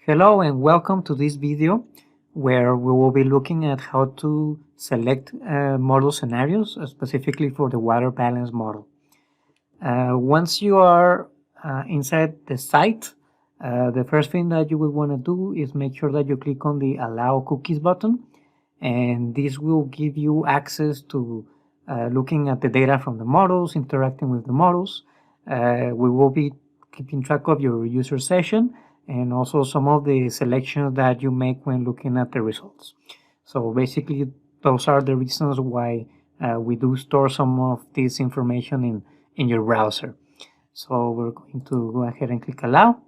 Hello and welcome to this video where we will be looking at how to select model scenarios, specifically for the water balance model. Once you are inside the site, the first thing that you will want to do is make sure that you click on the Allow Cookies button, and this will give you access to looking at the data from the models, interacting with the models. We will be keeping track of your user session and also some of the selections that you make when looking at the results. So basically, those are the reasons why we do store some of this information in your browser. So we're going to go ahead and click Allow.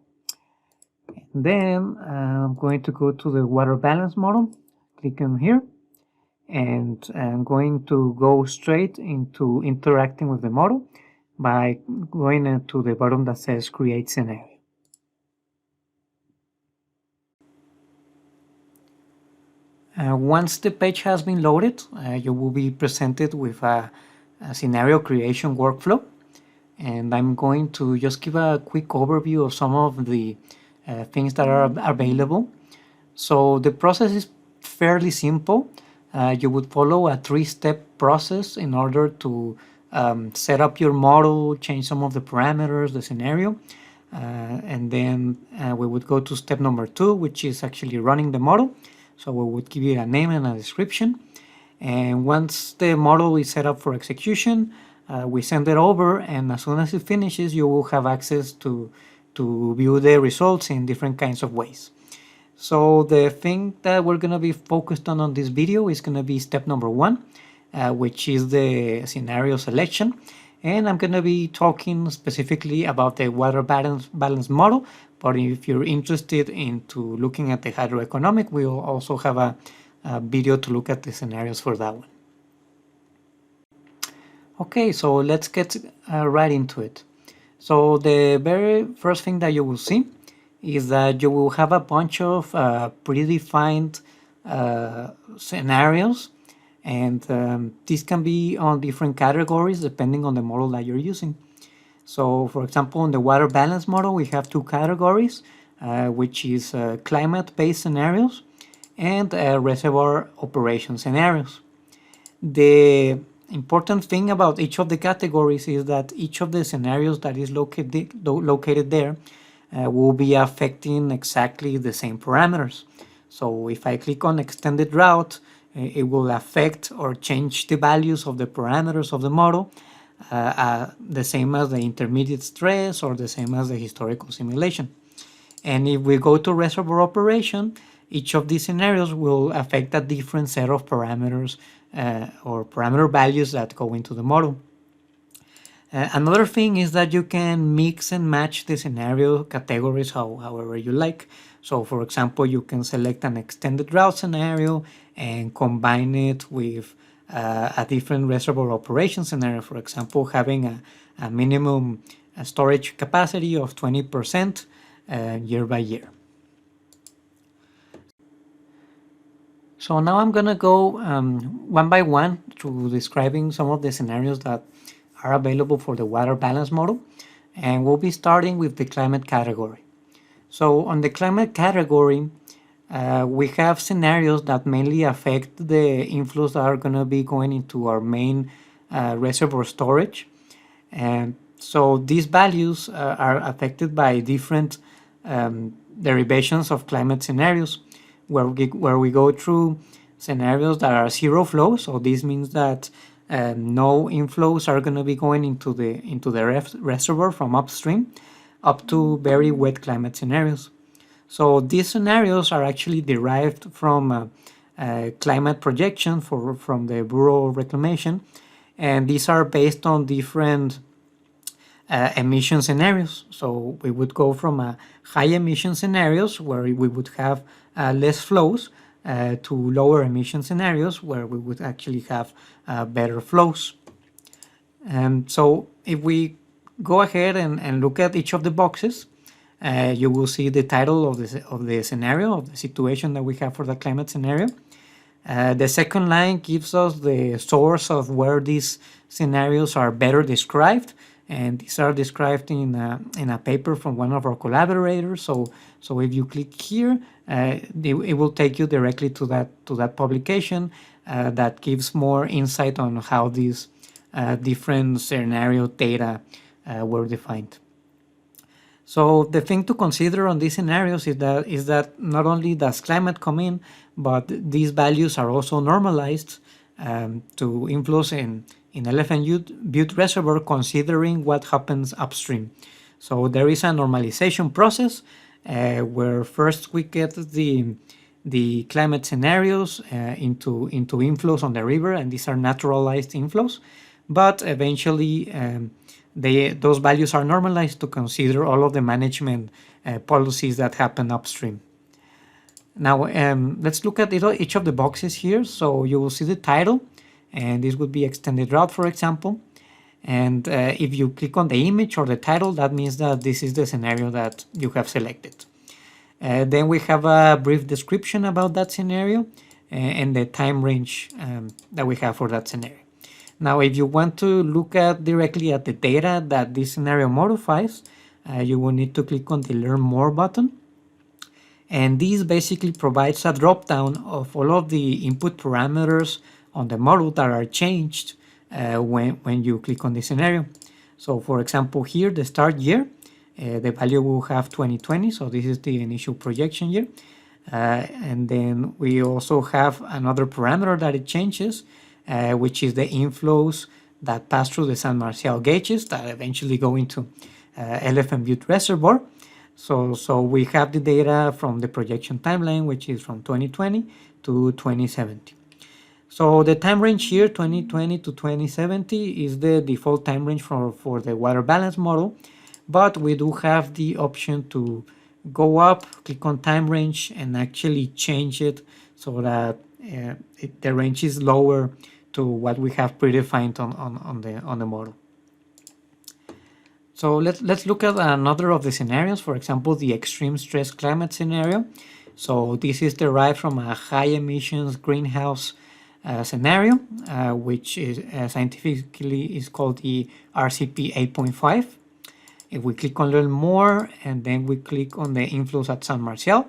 And then I'm going to go to the water balance model, click on here, and I'm going to go straight into interacting with the model by going to the button that says Create Scenario. Once the page has been loaded, you will be presented with a scenario creation workflow. And I'm going to just give a quick overview of some of the things that are available. So the process is fairly simple. You would follow a three-step process in order to set up your model, change some of the parameters, the scenario, and then we would go to step number 2, which is actually running the model. So we would give it a name and a description. And once the model is set up for execution, we send it over, and as soon as it finishes, you will have access to view the results in different kinds of ways. So the thing that we're going to be focused on this video is going to be step number 1, which is the scenario selection. And I'm going to be talking specifically about the water balance model. But if you're interested into looking at the hydroeconomic, we'll also have a video to look at the scenarios for that one. Okay, so let's get right into it. So the very first thing that you will see is that you will have a bunch of predefined scenarios, and these can be on different categories depending on the model that you're using. So for example, in the water balance model, we have 2 categories, which is climate-based scenarios and reservoir operation scenarios. The important thing about each of the categories is that each of the scenarios that is located there will be affecting exactly the same parameters. So if I click on extended route, it will affect or change the values of the parameters of the model, the same as the intermediate stress or the same as the historical simulation. And if we go to reservoir operation, each of these scenarios will affect a different set of parameters or parameter values that go into the model. Another thing is that you can mix and match the scenario categories however you like. So for example, you can select an extended route scenario and combine it with a different reservoir operation scenario, for example, having a minimum storage capacity of 20% year by year. So now I'm going to go one by one through describing some of the scenarios that are available for the water balance model, and we'll be starting with the climate category. So on the climate category, we have scenarios that mainly affect the inflows that are going to be going into our main reservoir storage. And so these values are affected by different derivations of climate scenarios, where we go through scenarios that are zero flow. So this means that no inflows are going to be going into the reservoir from upstream, up to very wet climate scenarios. So these scenarios are actually derived from climate projection from the Bureau of Reclamation, and these are based on different emission scenarios. So we would go from high emission scenarios where we would have less flows to lower emission scenarios where we would actually have better flows. And so if we go ahead and look at each of the boxes, you will see the title of the scenario, of the situation that we have for the climate scenario. The second line gives us the source of where these scenarios are better described, and these are described in a paper from one of our collaborators. So if you click here, it will take you directly to that publication that gives more insight on how these different scenario data were defined. So the thing to consider on these scenarios is that not only does climate come in, but these values are also normalized to inflows in Elephant Butte Reservoir, considering what happens upstream. So there is a normalization process where first we get the climate scenarios into inflows on the river, and these are naturalized inflows, but eventually those values are normalized to consider all of the management policies that happen upstream. Now let's look at each of the boxes here. So you will see the title, and this would be extended drought, for example. And if you click on the image or the title, that means that this is the scenario that you have selected. Then we have a brief description about that scenario and the time range that we have for that scenario. Now, if you want to look directly at the data that this scenario modifies, you will need to click on the Learn More button. And this basically provides a drop-down of all of the input parameters on the model that are changed when you click on the scenario. So for example, here, the start year, the value will have 2020, so this is the initial projection year. And then we also have another parameter that it changes, which is the inflows that pass through the San Marcial gauges that eventually go into Elephant Butte Reservoir. So we have the data from the projection timeline, which is from 2020 to 2070. So the time range here, 2020 to 2070, is the default time range for the water balance model, but we do have the option to go up, click on time range, and actually change it so that the range is lower to what we have predefined on the model. So let's look at another of the scenarios, for example, the extreme stress climate scenario. So this is derived from a high emissions greenhouse scenario, which is scientifically is called the RCP 8.5. If we click on Learn More and then we click on the inflows at San Marcial,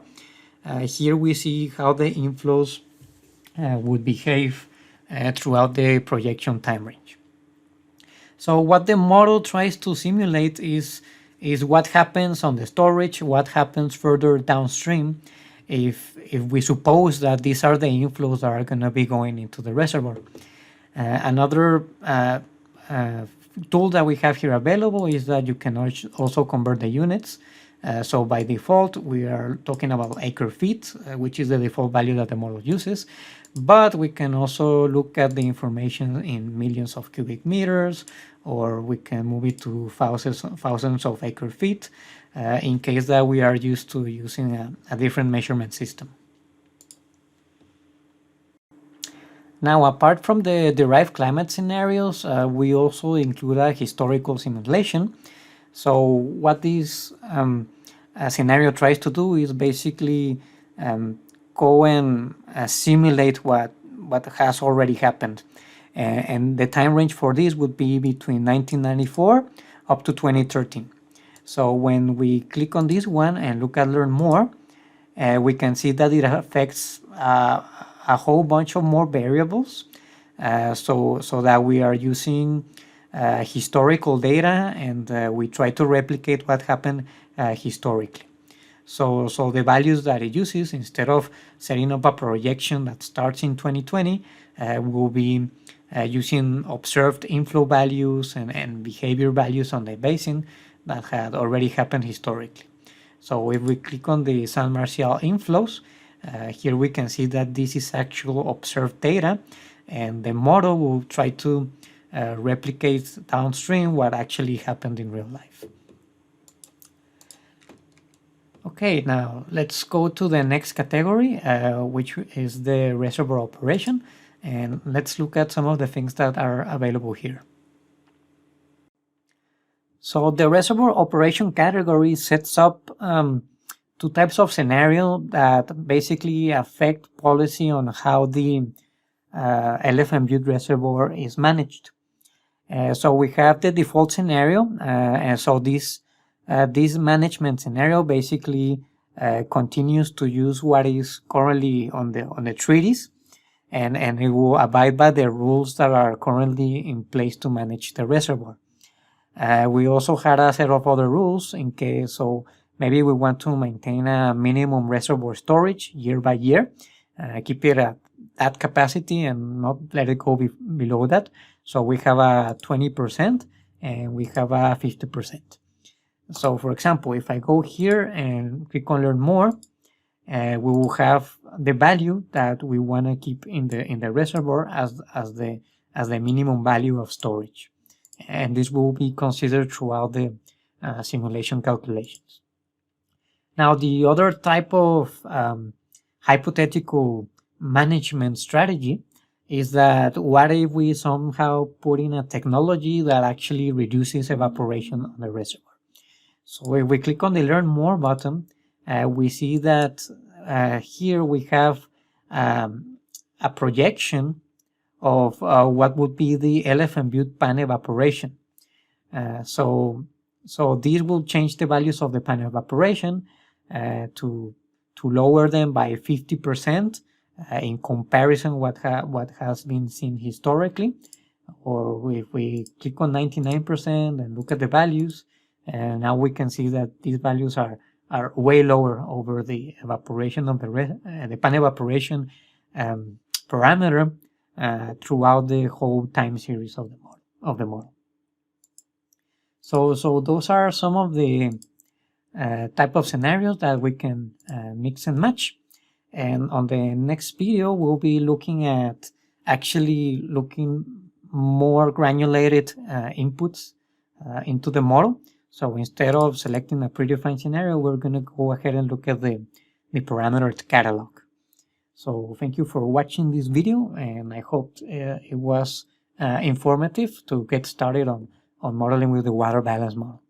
here we see how the inflows would behave throughout the projection time range. So what the model tries to simulate is what happens on the storage, what happens further downstream if we suppose that these are the inflows that are going to be going into the reservoir. Another tool that we have here available is that you can also convert the units. So by default, we are talking about acre feet, which is the default value that the model uses. But we can also look at the information in millions of cubic meters, or we can move it to thousands of acre feet in case that we are used to using a different measurement system. Now, apart from the derived climate scenarios, we also include a historical simulation. So what this scenario tries to do is basically go and simulate what has already happened. And the time range for this would be between 1994 up to 2013. So when we click on this one and look at Learn More, we can see that it affects a whole bunch of more variables, so that we are using historical data, and we try to replicate what happened historically. So the values that it uses, instead of setting up a projection that starts in 2020, will be using observed inflow values and behavior values on the basin that had already happened historically. So if we click on the San Marcial inflows, here we can see that this is actual observed data, and the model will try to replicate downstream what actually happened in real life. Okay, now let's go to the next category, which is the reservoir operation, and let's look at some of the things that are available here. So the reservoir operation category sets up two types of scenario that basically affect policy on how the Elephant Butte Reservoir is managed. So we have the default scenario, and so this management scenario basically continues to use what is currently on the treaties, and it will abide by the rules that are currently in place to manage the reservoir. We also had a set of other rules in case, so maybe we want to maintain a minimum reservoir storage year by year, keep it at that capacity and not let it go below that. So we have a 20% and we have a 50%. So for example, if I go here and click on learn more, we will have the value that we want to keep in the reservoir as the minimum value of storage, and this will be considered throughout the simulation calculations. Now, the other type of hypothetical management strategy is that what if we somehow put in a technology that actually reduces evaporation on the reservoir? So if we click on the Learn More button, we see that here we have a projection of what would be the elephant butte pan evaporation. So these will change the values of the pan evaporation to lower them by 50% in comparison what has been seen historically. Or if we click on 99% and look at the values, and now we can see that these values are way lower over the evaporation of the pan evaporation parameter throughout the whole time series of the model. So those are some of the type of scenarios that we can mix and match. And on the next video, we'll be looking at actually looking more granulated inputs into the model. So instead of selecting a predefined scenario, we're going to go ahead and look at the parameters catalog. So thank you for watching this video, and I hope it was informative to get started on modeling with the water balance model.